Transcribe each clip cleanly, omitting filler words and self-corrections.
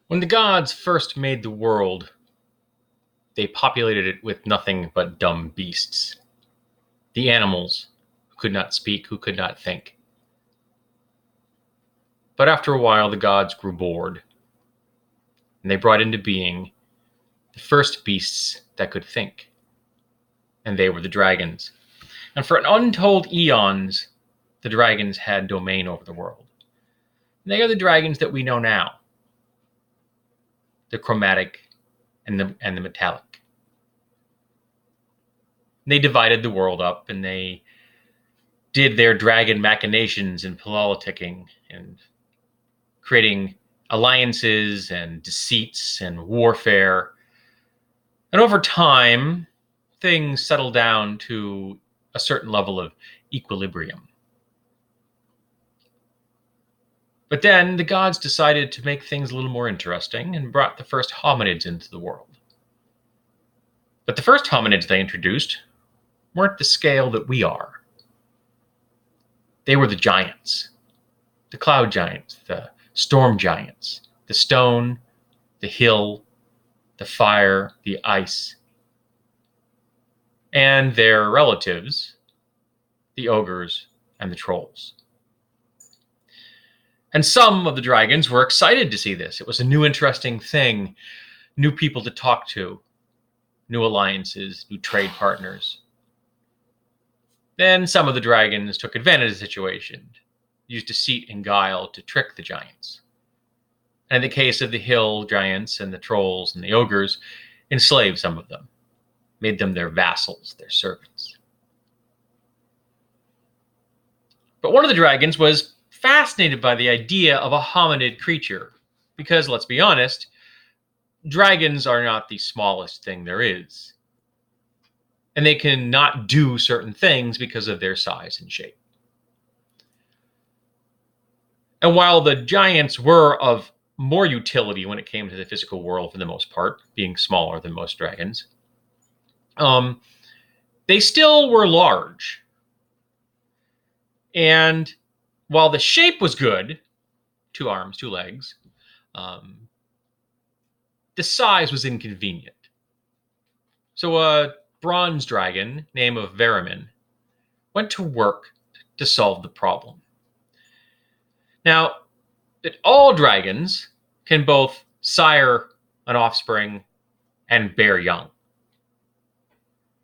When the gods first made the world, they populated it with nothing but dumb beasts. The animals who could not speak, who could not think. But after a while, the gods grew bored, and they brought into being the first beasts that could think. And they were the dragons. And for untold eons, the dragons had domain over the world. And they are the dragons that we know now, the chromatic and the metallic. They divided the world up, and they did their dragon machinations and politicking and creating alliances and deceits and warfare. And over time, things settled down to a certain level of equilibrium. But then the gods decided to make things a little more interesting and brought the first hominids into the world. But the first hominids they introduced weren't the scale that we are. They were the giants, the cloud giants, the storm giants, the stone, the hill, the fire, the ice, and their relatives, the ogres and the trolls. And some of the dragons were excited to see this. It was a new, interesting thing, new people to talk to, new alliances, new trade partners. Then some of the dragons took advantage of the situation, used deceit and guile to trick the giants. And in the case of the hill giants and the trolls and the ogres, enslaved some of them, made them their vassals, their servants. But one of the dragons was fascinated by the idea of a hominid creature, because let's be honest, dragons are not the smallest thing there is. And they can not do certain things because of their size and shape. And while the giants were of more utility when it came to the physical world for the most part, being smaller than most dragons, they still were large. And while the shape was good, 2 arms, 2 legs, the size was inconvenient. So a bronze dragon, name of Veramin, went to work to solve the problem. Now, that all dragons can both sire an offspring and bear young.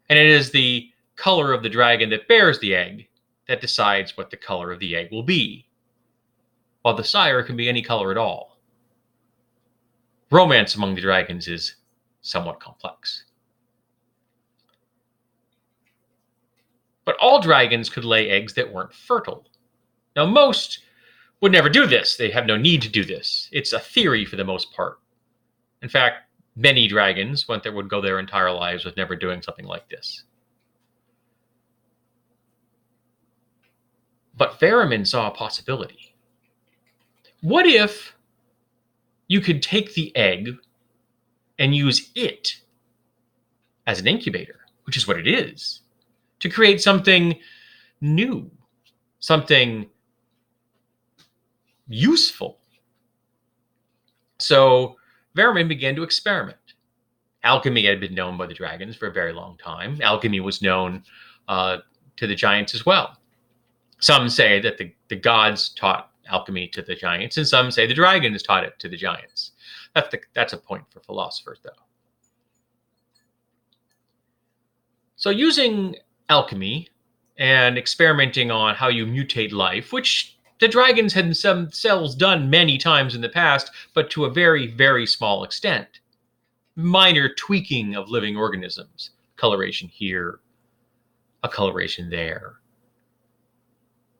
And it is the color of the dragon that bears the egg that decides what the color of the egg will be, while the sire can be any color at all. Romance among the dragons is somewhat complex. But all dragons could lay eggs that weren't fertile. Now, most would never do this. They have no need to do this. It's a theory for the most part. In fact, many dragons would go their entire lives with never doing something like this. But Veramin saw a possibility. What if you could take the egg and use it as an incubator, which is what it is, to create something new, something useful? So Veramin began to experiment. Alchemy had been known by the dragons for a very long time. Alchemy was known to the giants as well. Some say that the gods taught alchemy to the giants, and some say the dragons taught it to the giants. That's a point for philosophers, though. So using alchemy and experimenting on how you mutate life, which the dragons had themselves done many times in the past, but to a very, very small extent. Minor tweaking of living organisms. Coloration here, a coloration there.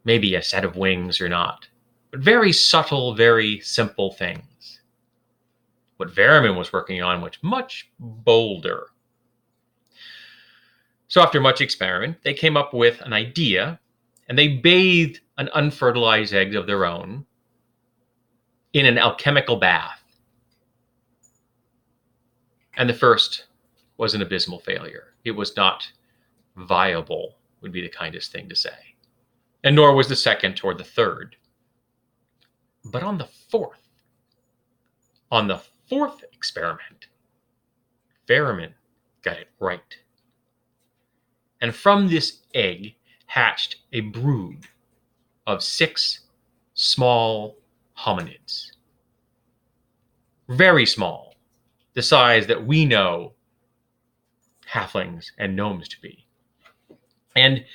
Maybe a set of wings or not. But very subtle, very simple things. What Veramin was working on was much bolder. So after much experiment, they came up with an idea, and they bathed an unfertilized egg of their own in an alchemical bath. And the first was an abysmal failure. It was not viable, would be the kindest thing to say. And nor was the second or the third. But on the fourth experiment, Veramin got it right. And from this egg hatched a brood of 6 small hominids. Very small, the size that we know halflings and gnomes to be. And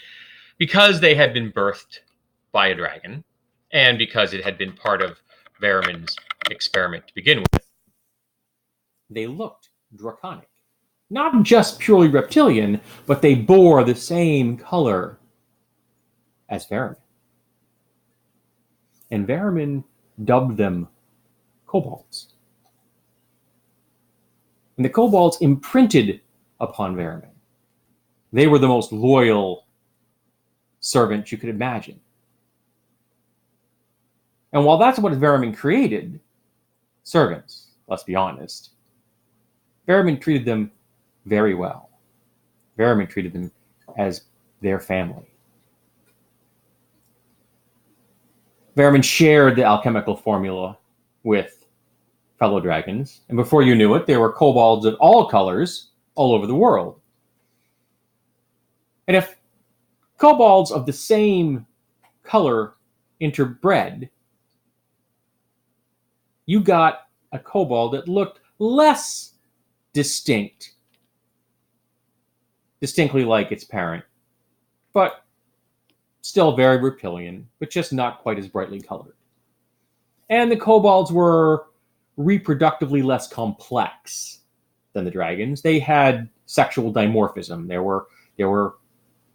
because they had been birthed by a dragon, and because it had been part of Veramin's experiment to begin with, they looked draconic. Not just purely reptilian, but they bore the same color as Veramin. And Veramin dubbed them Kobolds. And the Kobolds imprinted upon Veramin. They were the most loyal servants you could imagine. And while that's what Veramin created, servants, let's be honest, Veramin treated them very well. Veramin treated them as their family. Veramin shared the alchemical formula with fellow dragons, and before you knew it, there were kobolds of all colors all over the world. And if kobolds of the same color interbred, you got a kobold that looked less distinctly like its parent, but still very reptilian, but just not quite as brightly colored. And the kobolds were reproductively less complex than the dragons. They had sexual dimorphism. There were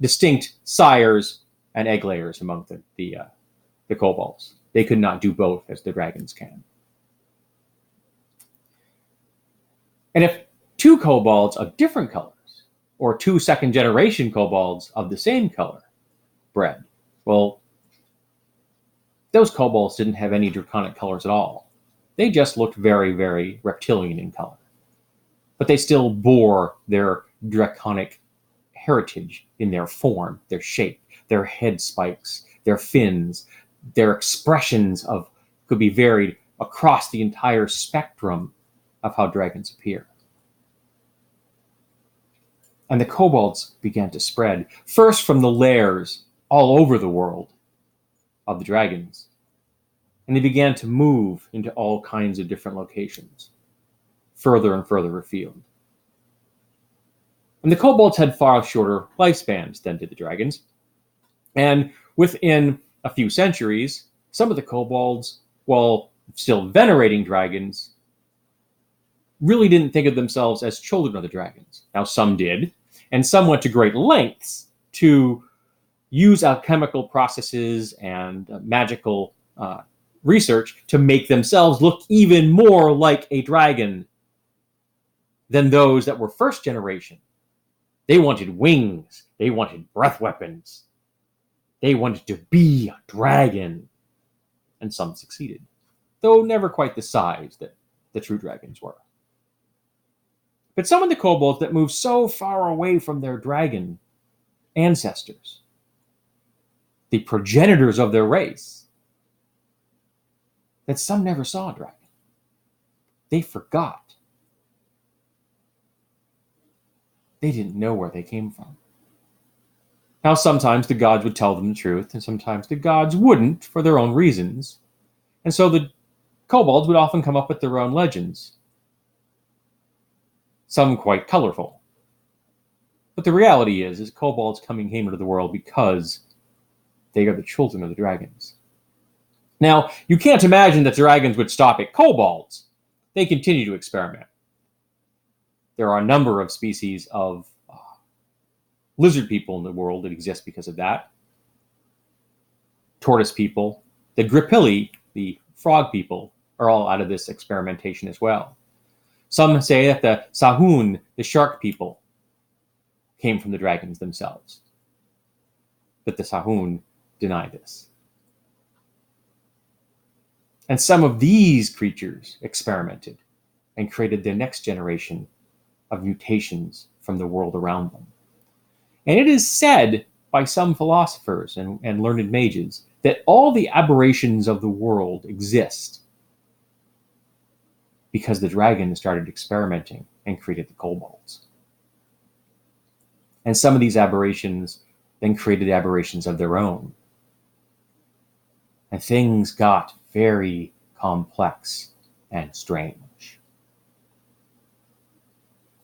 distinct sires and egg layers among the kobolds. They could not do both as the dragons can. And if 2 kobolds of different colors, or 2 second-generation kobolds of the same color, bred, well, those kobolds didn't have any draconic colors at all. They just looked very, very reptilian in color. But they still bore their draconic heritage in their form, their shape, their head spikes, their fins, their expressions could be varied across the entire spectrum of how dragons appear. And the kobolds began to spread, first from the lairs all over the world of the dragons. And they began to move into all kinds of different locations, further and further afield. And the kobolds had far shorter lifespans than did the dragons. And within a few centuries, some of the kobolds, while still venerating dragons, really didn't think of themselves as children of the dragons. Now, some did, and some went to great lengths to use alchemical processes and magical research to make themselves look even more like a dragon than those that were first generation. They wanted wings. They wanted breath weapons. They wanted to be a dragon. And some succeeded, though never quite the size that the true dragons were. But some of the kobolds that moved so far away from their dragon ancestors, the progenitors of their race, that some never saw a dragon. They forgot. They didn't know where they came from. Now, sometimes the gods would tell them the truth, and sometimes the gods wouldn't for their own reasons. And so the kobolds would often come up with their own legends, some quite colorful. But the reality is kobolds came into the world because they are the children of the dragons. Now, you can't imagine that dragons would stop at kobolds. They continue to experiment. There are a number of species of lizard people in the world that exist because of that. Tortoise people, the gripilli, the frog people, are all out of this experimentation as well. Some say that the sahun, the shark people, came from the dragons themselves. But the sahun deny this. And some of these creatures experimented and created their next generation of mutations from the world around them. And it is said by some philosophers and learned mages that all the aberrations of the world exist because the dragons started experimenting and created the kobolds. And some of these aberrations then created aberrations of their own. And things got very complex and strange.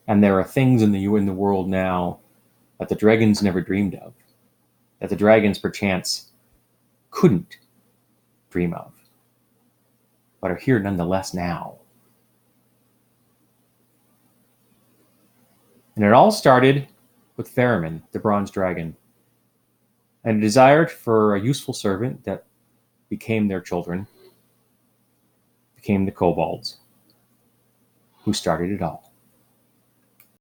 And there are things in the world now that the dragons never dreamed of, that the dragons perchance couldn't dream of, but are here nonetheless now. And it all started with Veramin, the bronze dragon, and a desire for a useful servant that became their children, became the kobolds, who started it all.